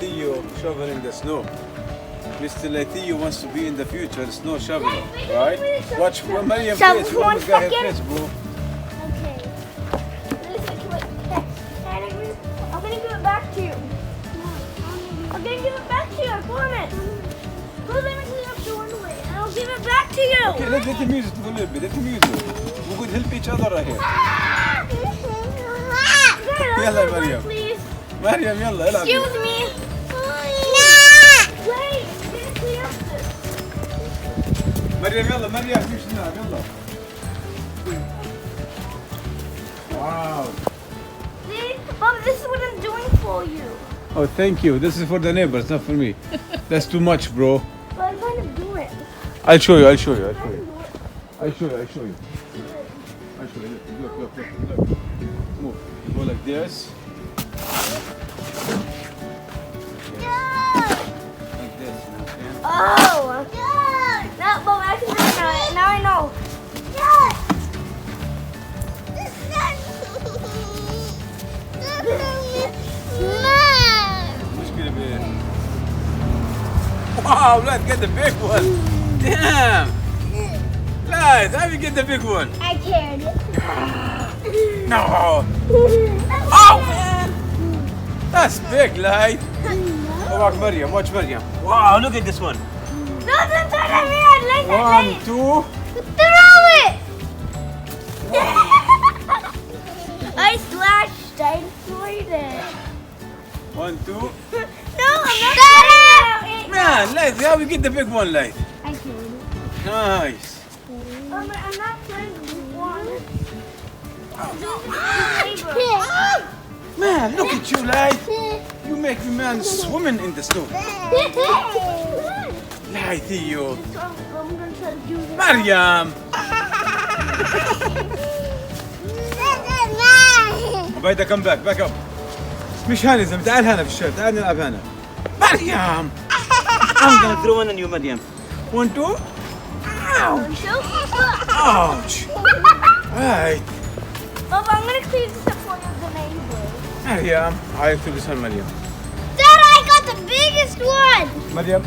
Theo shoveling the snow. Mr. Theo wants to be in the future snow shoveler, right? Watch Mariam face. For 1 Look at her second. face, bro. Okay. Listen, wait. I'm gonna give it back to you. I'm gonna give it back to you, I promise. Go let me clean up the runway and I'll give it back to you. Okay, let the music go a little bit. Let the music. We could help each other right here. يلا يا مريم. Please. مريم يلا العب. Excuse me. Wait, I'm gonna clean up this. مريم يلا مريم مش نلعب يلا. Wow. See? Mom, this is what I'm doing for you. Oh, thank you. This is for the neighbors, not for me. That's too much, bro. But I'm trying to do it. I'll show you. I'll show you. I'll I'm show trying to you. do it. I'll show you. I'll show you. I'll show you. Look, look, look, look, look. Move. Go like this. Like this. Okay? Oh! No, but I can do it now. Now I know. مشكلة بيه. Wow, let's get the big one. Damn. Let's how you get the big one? I carried it. No. Oh man. That's big, Light. Oh, watch Mariam. Watch Mariam. Wow, look at this one. No, don't turn at me. I like it. 1, 2. Throw it. I slashed. I destroyed it. 1, 2. No, I'm not throwing it. Man, Light, how you get the big one, Light? I carried it. Nice. I'm not playing with one. Man, look at you, Light. You make me man swimming in the snow. Light, Theo. I'm gonna try to do this. Mariam. عبيدة come back up. مش هاني زلمة تعال هنا في الشارع تعال نلعب هنا. مريم. I'm gonna throw one on you, Mariam. 1, 2. Ouch. Ouch. Right. Papa, I'm gonna clean this up for you, the neighbor. Mariam. I threw this on Mariam. Dad, I got the biggest one. Mariam.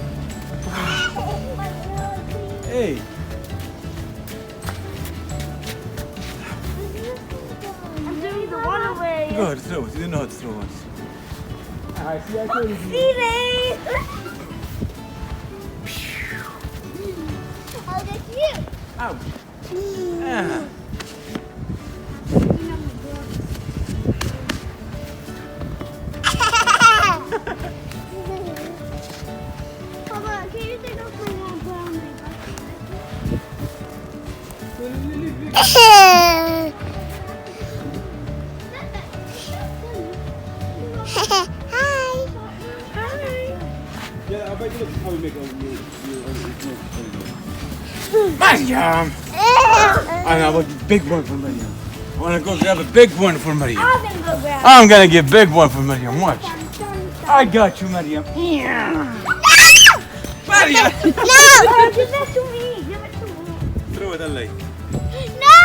Hey. I'm doing the one away. Go ahead, throw it. You didn't know how to throw it. I see, I told you. See they? I'll get you. Ouch. Ah. Papa, can you take off my little brown makeup? Yeah, I bet you look how we make Mariam! I want a big one for Mariam. I want to go grab a big one for Mariam. I'm gonna go grab it. I'm gonna give big one for Mariam. Watch. I got you, Mariam. Mariam! Give that to me. Give it to me. Throw it علي. No!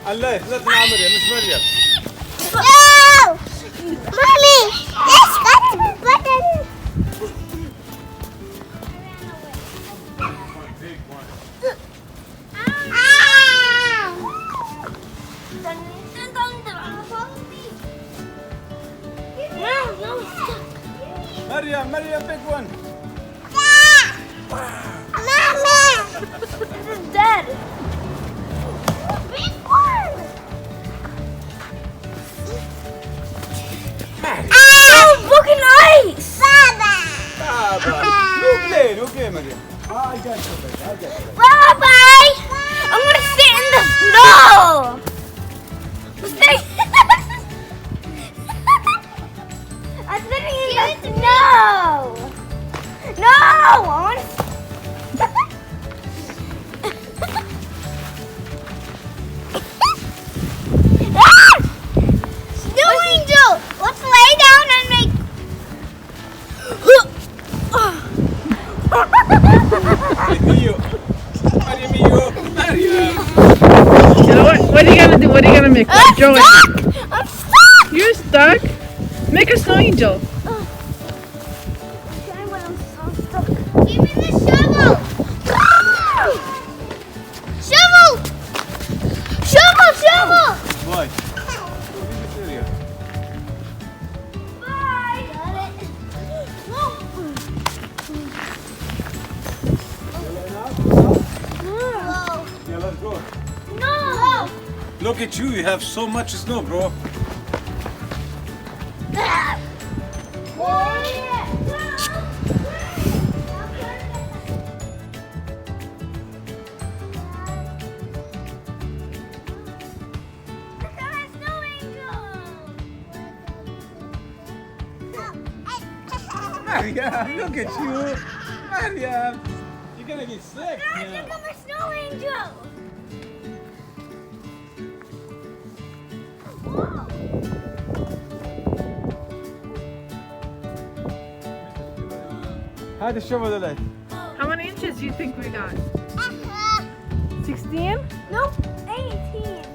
علي لا تنام مريم مش مريم. No! Mommy, let's go to the button. Big one. Mariam, Mariam, big one. This is dead. Big one. Oh, broken ice. Baba. No play, Mariam. I got you, baby. I got you. Bye-bye. I'm gonna sit in the snow. I'm sitting in the snow. No, I want to. Snow angel, let's lay down and make. Mariam, Mariam. You know what are you gonna do? What are you gonna make? I'm Joey, stuck. I'm stuck. you're stuck. Make a snow angel. No! Look at you, you have so much snow, bro. Mariam, look at you. Mariam, you're gonna get sick. Guys, Yeah. look at my snow angel! هذا الشوفة دلوقتي. How many inches do you think we got? 16? Nope, 18.